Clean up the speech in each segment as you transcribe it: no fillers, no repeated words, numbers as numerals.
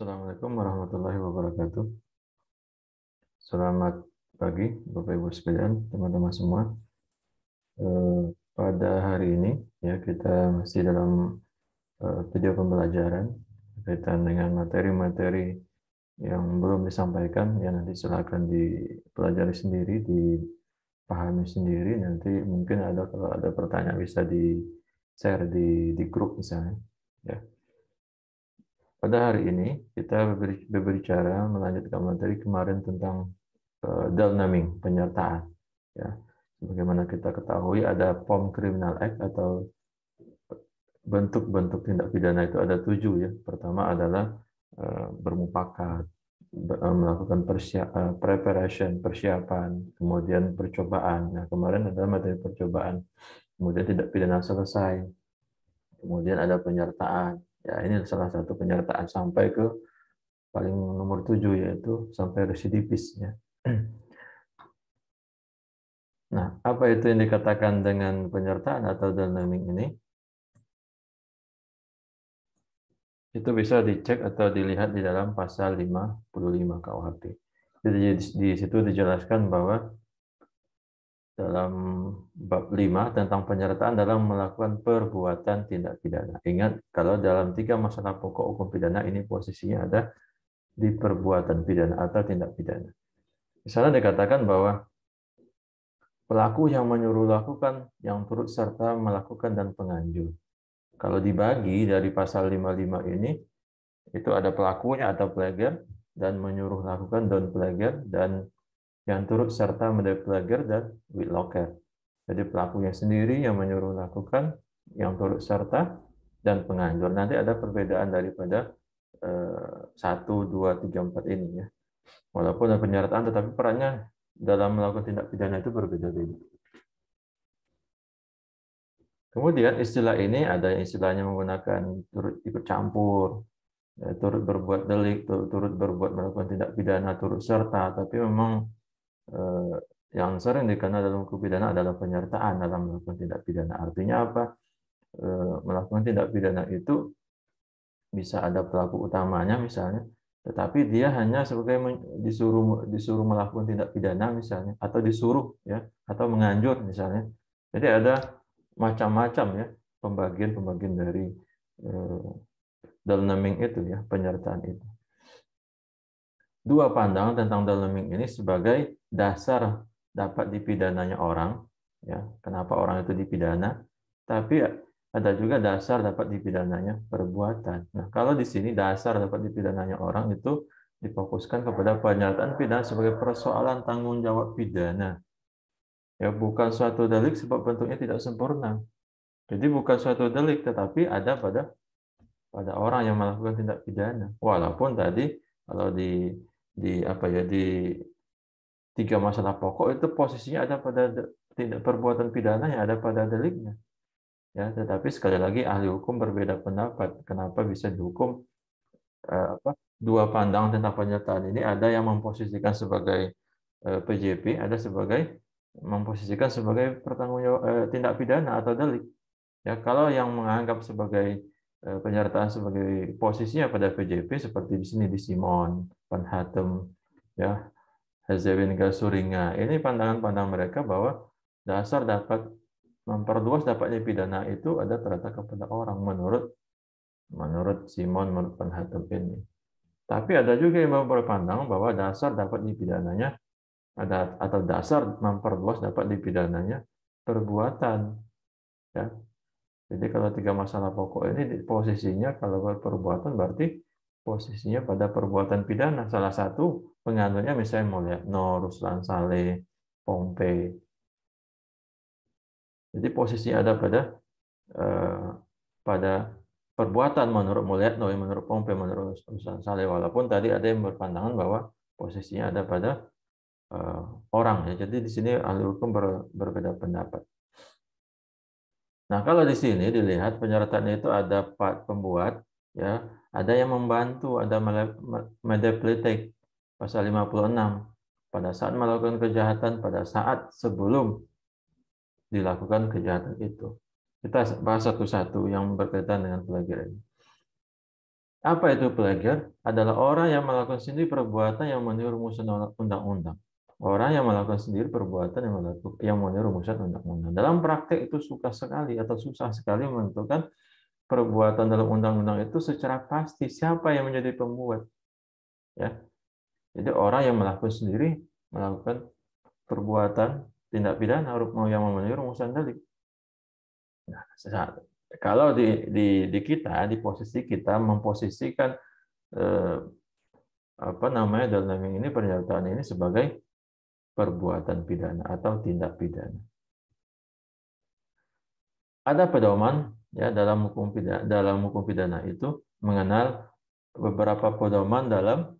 Assalamualaikum warahmatullahi wabarakatuh. Selamat pagi, Bapak Ibu sekalian, teman-teman semua. Pada hari ini, ya kita masih dalam video pembelajaran berkaitan dengan materi-materi yang belum disampaikan. Ya nanti silakan dipelajari sendiri, dipahami sendiri. Nanti mungkin kalau ada pertanyaan bisa di share di grup misalnya. Ya. Pada hari ini kita berbicara melanjutkan materi kemarin tentang naming penyertaan. Ya, sebagaimana kita ketahui ada POM Criminal Act atau bentuk-bentuk tindak pidana itu ada 7 ya. Pertama adalah bermufakat, melakukan persiapan, kemudian percobaan. Nah, kemarin adalah materi percobaan, kemudian tidak pidana selesai, kemudian ada penyertaan. Ya, ini salah satu penyertaan sampai ke paling nomor 7 yaitu sampai residivis ya. Nah, apa itu yang dikatakan dengan penyertaan atau naming ini? Itu bisa dicek atau dilihat di dalam pasal 55 KUHP. Jadi di situ dijelaskan bahwa dalam bab 5 tentang penyertaan dalam melakukan perbuatan tindak pidana. Ingat, kalau dalam 3 masalah pokok hukum pidana ini posisinya ada di perbuatan pidana atau tindak pidana. Misalnya dikatakan bahwa pelaku yang menyuruh lakukan, yang turut serta melakukan dan penganjur. Kalau dibagi dari pasal 55 ini, itu ada pelakunya atau plagiar, dan menyuruh lakukan don plagiar, dan yang turut serta menjadi plagiar dan witlocker. Jadi pelakunya sendiri yang menyuruh lakukan, yang turut serta, dan penganjur. Nanti ada perbedaan daripada 1, 2, 3, 4 ini ya. Walaupun ada penyertaan, tetapi perannya dalam melakukan tindak pidana itu berbeda-beda. Kemudian istilah ini ada yang istilahnya menggunakan turut ikut campur, ya, turut berbuat delik, turut berbuat melakukan tindak pidana, turut serta, tapi memang yang sering dikenal dalam hukum pidana adalah penyertaan dalam melakukan tindak pidana. Artinya apa? Melakukan tindak pidana itu bisa ada pelaku utamanya misalnya, tetapi dia hanya sebagai disuruh melakukan tindak pidana misalnya, atau disuruh ya, atau menganjur misalnya. Jadi ada macam-macam ya pembagian-pembagian dari naming itu ya, penyertaan itu. Dua pandangan tentang naming ini sebagai dasar dapat dipidananya orang, ya, kenapa orang itu dipidana, tapi ada juga dasar dapat dipidananya perbuatan. Nah, kalau di sini dasar dapat dipidananya orang itu difokuskan kepada penyertaan pidana sebagai persoalan tanggung jawab pidana. Ya, bukan suatu delik sebab bentuknya tidak sempurna. Jadi bukan suatu delik, tetapi ada pada orang yang melakukan tindak pidana. Walaupun tadi kalau di apa ya di 3 masalah pokok itu posisinya ada pada tindak perbuatan pidana yang ada pada deliknya. Ya, tetapi sekali lagi ahli hukum berbeda pendapat. Kenapa bisa dihukum dua pandangan tentang penyertaan ini, ada yang memposisikan sebagai PJP, ada sebagai memposisikan sebagai tindak pidana atau delik. Ya, kalau yang menganggap sebagai penyertaan sebagai posisinya pada PJP seperti di sini di Simon, Van Hatem, ya, Hazewin Gasuringa. Ini pandangan-pandangan mereka bahwa dasar dapat memperluas dapatnya pidana itu ada terletak kepada orang menurut Simon, menurut Van Hatem ini. Tapi ada juga yang berpandangan bahwa dasar dapat dipidananya ada atau dasar memperluas dapat dipidananya perbuatan. Ya. Jadi kalau 3 masalah pokok ini posisinya kalau perbuatan berarti posisinya pada perbuatan pidana. Salah satu penganutnya misalnya Mulyatno, Ruslan Saleh, Pompe. Jadi posisinya ada pada perbuatan menurut Mulyatno, menurut Pompe, menurut Ruslan Saleh. Walaupun tadi ada yang berpandangan bahwa posisinya ada pada orang ya. Jadi di sini ahli hukum berbeda pendapat. Nah, kalau di sini dilihat penyertaan itu ada pembuat, ya, ada yang membantu, ada medepletek pasal 56 pada saat melakukan kejahatan, pada saat sebelum dilakukan kejahatan itu. Kita bahas satu-satu yang berkaitan dengan plagiarisme. Apa itu plagiar? Adalah orang yang melakukan sendiri perbuatan yang meniru rumusan undang-undang. Orang yang melakukan sendiri perbuatan yang meniru rumusan undang-undang. Dalam praktek itu suka sekali atau susah sekali menentukan perbuatan dalam undang-undang itu secara pasti siapa yang menjadi pembuat. Ya, jadi orang yang melakukan sendiri melakukan perbuatan tindak pidana yang memenuhi rumusan delik. Nah, kalau di kita, di posisi kita memposisikan eh, apa namanya dalam ini pernyataan ini sebagai perbuatan pidana atau tindak pidana. Ada pedoman ya dalam hukum pidana itu mengenal beberapa pedoman dalam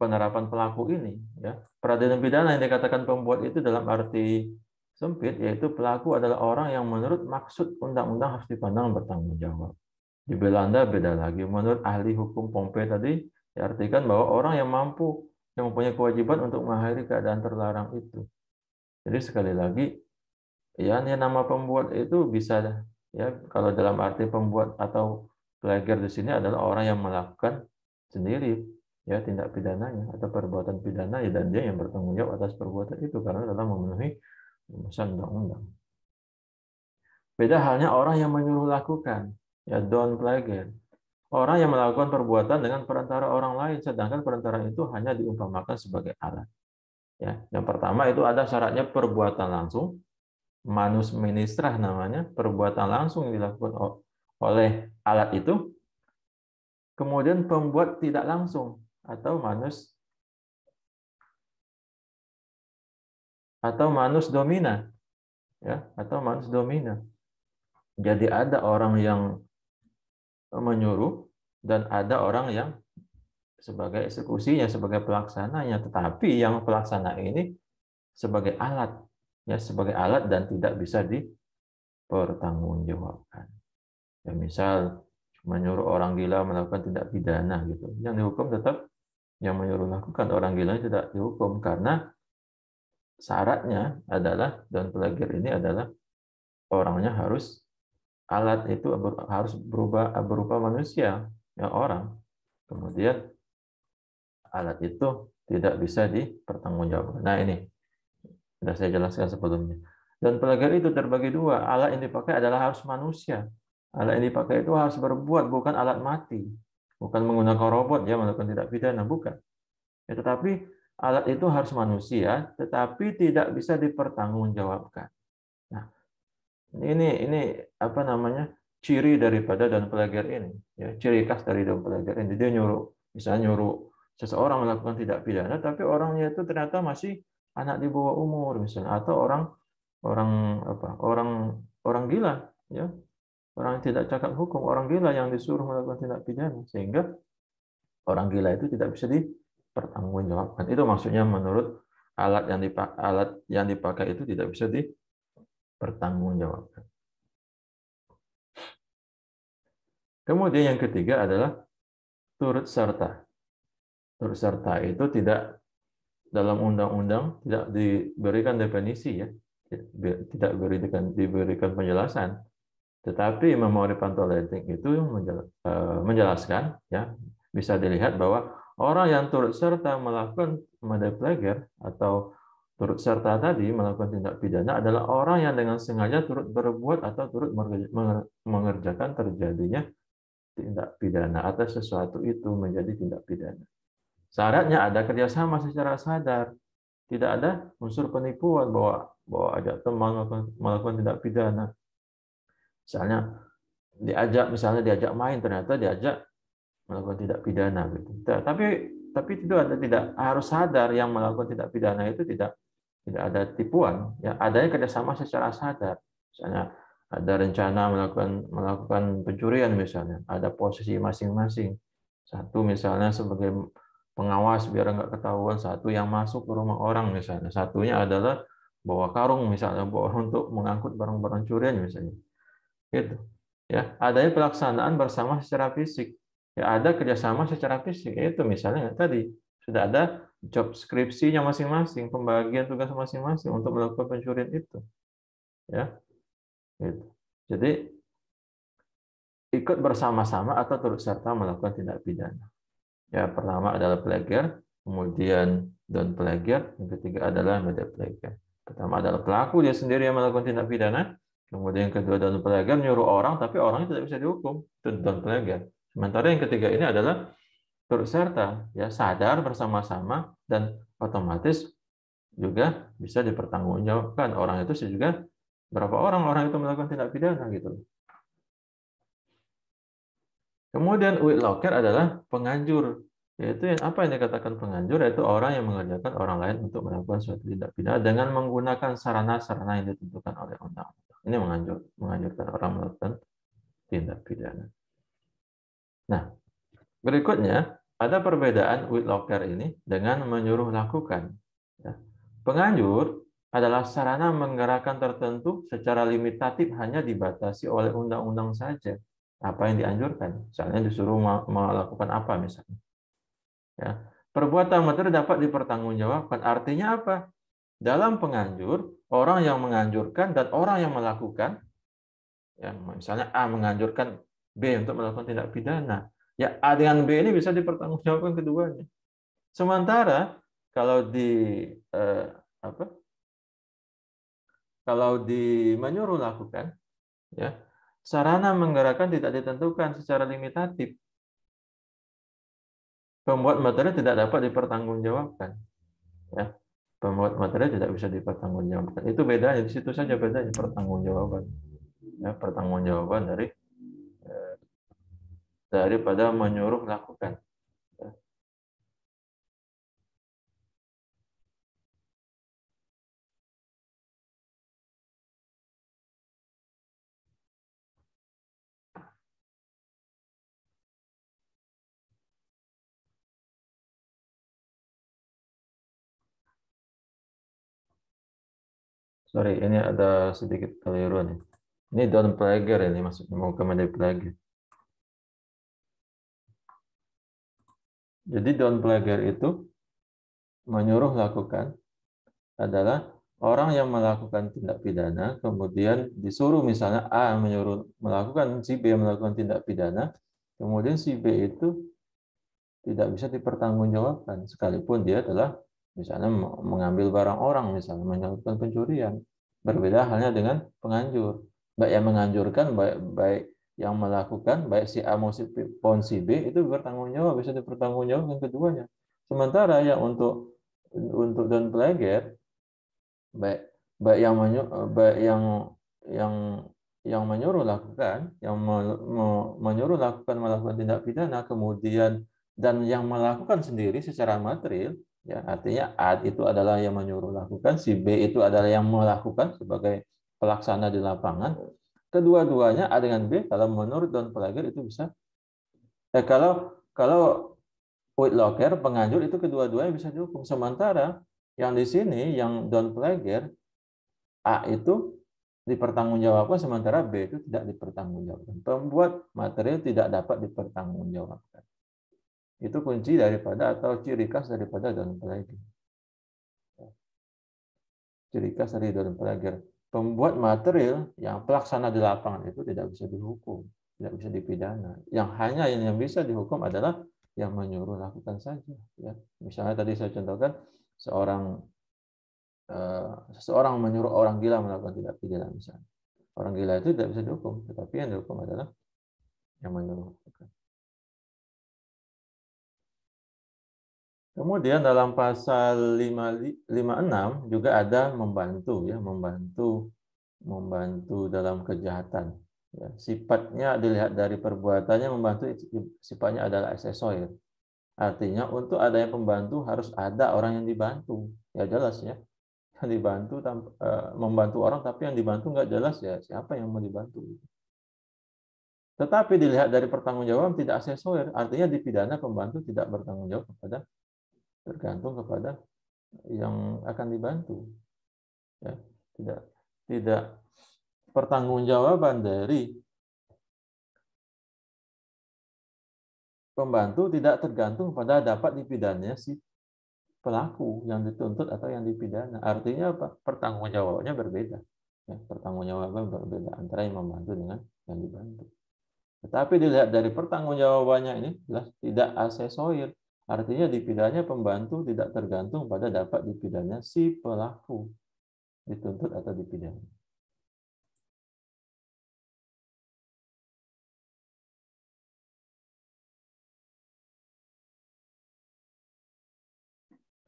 penerapan pelaku ini ya. Peradilan pidana yang dikatakan pembuat itu dalam arti sempit yaitu pelaku adalah orang yang menurut maksud undang-undang harus dipandang bertanggung jawab. Di Belanda beda lagi. Menurut ahli hukum Pompei tadi diartikan bahwa orang yang mempunyai kewajiban untuk mengakhiri keadaan terlarang itu. Jadi sekali lagi ya nama pembuat itu bisa ya kalau dalam arti pembuat atau plagiar di sini adalah orang yang melakukan sendiri ya tindak pidananya atau perbuatan pidana ya dan dia yang bertanggung jawab atas perbuatan itu karena dalam memenuhi rumusan undang-undang. Beda halnya orang yang menyuruh lakukan ya don't plagiar. Orang yang melakukan perbuatan dengan perantara orang lain sedangkan perantara itu hanya diumpamakan sebagai alat. Ya, yang pertama itu ada syaratnya perbuatan langsung, manus ministrah namanya, perbuatan langsung yang dilakukan oleh alat itu, kemudian pembuat tidak langsung atau manus domina, ya, atau manus domina. Jadi ada orang yang menyuruh dan ada orang yang sebagai eksekusinya, sebagai pelaksananya, tetapi yang pelaksana ini sebagai alat, ya sebagai alat dan tidak bisa dipertanggungjawabkan. Ya, misal menyuruh orang gila melakukan tindak pidana gitu, yang dihukum tetap yang menyuruh lakukan, orang gila tidak dihukum karena syaratnya adalah dan plagiar ini adalah orangnya harus alat itu harus berupa manusia ya orang, kemudian alat itu tidak bisa dipertanggungjawabkan. Nah ini sudah saya jelaskan sebelumnya. Dan plagiar itu terbagi dua. Alat yang dipakai adalah harus manusia. Alat yang dipakai itu harus berbuat, bukan alat mati. Bukan menggunakan robot ya melakukan tindak pidana, bukan. Ya, tetapi alat itu harus manusia, tetapi tidak bisa dipertanggungjawabkan. Nah, ini apa namanya ciri daripada dan plagiar ini. Ya, ciri khas dari dan plagiar ini. Dia misalnya nyuruh seseorang melakukan tindak pidana, tapi orangnya itu ternyata masih anak di bawah umur misalnya, atau orang orang apa orang gila ya orang yang tidak cakap hukum orang gila yang disuruh melakukan tindak pidana sehingga orang gila itu tidak bisa dipertanggungjawabkan itu maksudnya menurut alat yang dipakai itu tidak bisa dipertanggungjawabkan. Kemudian yang ketiga adalah turut serta. Turut serta itu tidak dalam undang-undang tidak diberikan definisi ya tidak diberikan penjelasan. Tetapi memori pantoletik itu menjelaskan, ya bisa dilihat bahwa orang yang turut serta melakukan plagiar atau turut serta tadi melakukan tindak pidana adalah orang yang dengan sengaja turut berbuat atau turut mengerjakan terjadinya tindak pidana atau sesuatu itu menjadi tindak pidana. Syaratnya ada kerjasama secara sadar, tidak ada unsur penipuan bahwa ada teman melakukan tindak pidana. Misalnya diajak main ternyata diajak melakukan tindak pidana gitu. Tapi itu tidak harus sadar yang melakukan tindak pidana itu tidak ada tipuan ya adanya kerjasama secara sadar. Misalnya ada rencana melakukan pencurian misalnya, ada posisi masing-masing. Satu misalnya sebagai pengawas biar nggak ketahuan, satu yang masuk ke rumah orang misalnya, satunya adalah bawa karung misalnya untuk mengangkut barang-barang curian misalnya. Gitu. Ya, adanya pelaksanaan bersama secara fisik. Ya, ada kerjasama secara fisik. Itu misalnya tadi sudah ada job skripsinya masing-masing, pembagian tugas masing-masing untuk melakukan pencurian itu. Ya, gitu. Jadi ikut bersama-sama atau turut serta melakukan tindak pidana. Ya, pertama adalah plagiar, kemudian don't plagiar, yang ketiga adalah method plagiar. Pertama adalah pelaku dia sendiri yang melakukan tindak pidana, kemudian yang kedua don't plagiar nyuruh orang tapi orangnya tidak bisa dihukum, itu don't plagiar. Sementara yang ketiga ini adalah turut serta, ya sadar bersama-sama dan otomatis juga bisa dipertanggungjawabkan orang itu juga berapa orang itu melakukan tindak pidana gitu. Kemudian whitelocker adalah penganjur, yaitu apa yang dikatakan penganjur, yaitu orang yang mengerjakan orang lain untuk melakukan suatu tindak pidana dengan menggunakan sarana-sarana yang ditentukan oleh undang-undang. Ini menganjurkan orang melakukan tindak pidana. Nah, berikutnya ada perbedaan whitelocker ini dengan menyuruh lakukan. Ya. Penganjur adalah sarana menggerakkan tertentu secara limitatif hanya dibatasi oleh undang-undang saja. Apa yang dianjurkan? Misalnya disuruh melakukan apa misalnya. Ya. Perbuatan materi dapat dipertanggungjawabkan. Artinya apa? Dalam penganjur, orang yang menganjurkan dan orang yang melakukan, ya, misalnya A menganjurkan B untuk melakukan tindak pidana. Ya, A dengan B ini bisa dipertanggungjawabkan keduanya. Sementara kalau eh, apa? Kalau menyuruh lakukan, ya, sarana menggerakkan tidak ditentukan secara limitatif. Pembuat materi tidak dapat dipertanggungjawabkan. Ya, pembuat materi tidak bisa dipertanggungjawabkan. Itu bedanya di situ saja bedanya pertanggungjawaban. Ya, pertanggungjawaban daripada menyuruh lakukan. Ya. Sorry, ini ada sedikit keliru nih. Ini don't plagiar ini maksudnya mau kemana plagiar. Jadi don't plagiar itu menyuruh lakukan adalah orang yang melakukan tindak pidana, kemudian disuruh misalnya A menyuruh melakukan, si B melakukan tindak pidana, kemudian si B itu tidak bisa dipertanggungjawabkan, sekalipun dia telah misalnya mengambil barang orang, misalnya melakukan pencurian. Berbeda halnya dengan penganjur. Baik yang menganjurkan, baik yang melakukan, baik si A maupun si B itu bertanggung jawab, bisa dipertanggungjawabkan keduanya. Sementara yang untuk don't plagiar, baik baik yang baik yang yang menyuruh lakukan, yang menyuruh lakukan melakukan tindak pidana, kemudian dan yang melakukan sendiri secara material, ya artinya A itu adalah yang menyuruh lakukan, si B itu adalah yang melakukan sebagai pelaksana di lapangan. Kedua-duanya A dengan B kalau menurut Don Plager itu bisa. Kalau kalau Whitelocker penganjur itu kedua-duanya bisa dihukum. Sementara yang di sini yang Don Plager A itu dipertanggungjawabkan sementara B itu tidak dipertanggungjawabkan. Pembuat material tidak dapat dipertanggungjawabkan. Itu kunci daripada atau ciri khas daripada Don Plager. Ciri khas dari Don Plager. Pembuat material yang pelaksana di lapangan itu tidak bisa dihukum, tidak bisa dipidana. Yang hanya yang bisa dihukum adalah yang menyuruh lakukan saja. Ya. Misalnya tadi saya contohkan seseorang menyuruh orang gila melakukan tindak pidana misalnya. Orang gila itu tidak bisa dihukum, tetapi yang dihukum adalah yang menyuruh. Kemudian dalam pasal 56 juga ada membantu, ya, membantu dalam kejahatan. Ya, sifatnya dilihat dari perbuatannya membantu, sifatnya adalah aksesoris. Artinya untuk adanya pembantu harus ada orang yang dibantu. Ya jelas ya. Yang dibantu membantu orang tapi yang dibantu nggak jelas, ya siapa yang mau dibantu. Tetapi dilihat dari pertanggungjawaban tidak aksesoris, artinya di pidana pembantu tidak bertanggung jawab tergantung kepada yang akan dibantu. Ya, tidak pertanggungjawaban dari pembantu tidak tergantung pada dapat dipidananya si pelaku yang dituntut atau yang dipidana. Artinya apa? Pertanggungjawabannya berbeda. Ya, pertanggungjawaban berbeda antara yang membantu dengan yang dibantu. Tetapi dilihat dari pertanggungjawabannya ini jelas tidak asesoir. Artinya dipidana pembantu tidak tergantung pada dapat dipidana si pelaku dituntut atau dipidana.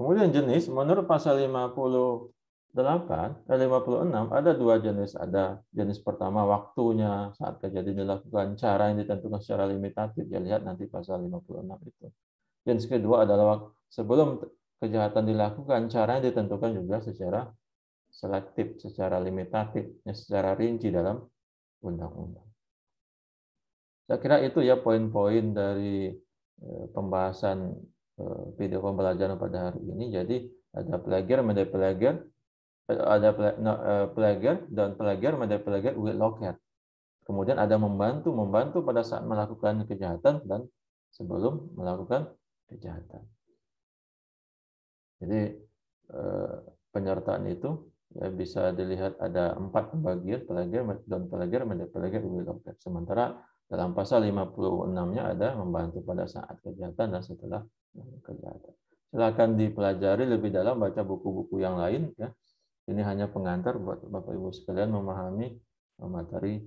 Kemudian jenis, menurut pasal 56 ada dua jenis. Ada jenis pertama waktunya saat kejadian dilakukan, cara yang ditentukan secara limitatif. Ya lihat nanti pasal 56 itu. Jenis kedua adalah sebelum kejahatan dilakukan, cara yang ditentukan juga secara selektif, secara limitatif, secara rinci dalam undang-undang. Saya kira itu ya poin-poin dari pembahasan video pembelajaran pada hari ini. Jadi ada plagiar, menjadi plagiar, ada plagiar dan plagiar, menjadi plagiar with locat. Kemudian ada membantu pada saat melakukan kejahatan dan sebelum melakukan kejahatan. Jadi penyertaan itu ya bisa dilihat ada 4 pembagian, plagiar dan plagiar, menjadi plagiar with locat. Sementara dalam pasal 56-nya ada membantu pada saat kejahatan dan setelah kejahatan. Silakan dipelajari lebih dalam, baca buku-buku yang lain ya. Ini hanya pengantar buat Bapak Ibu sekalian memahami materi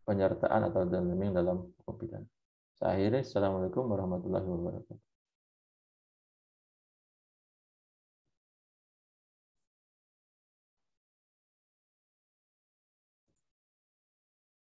penyertaan atau naming dalam hukum pidana. Saya akhiri. Assalamualaikum warahmatullahi wabarakatuh.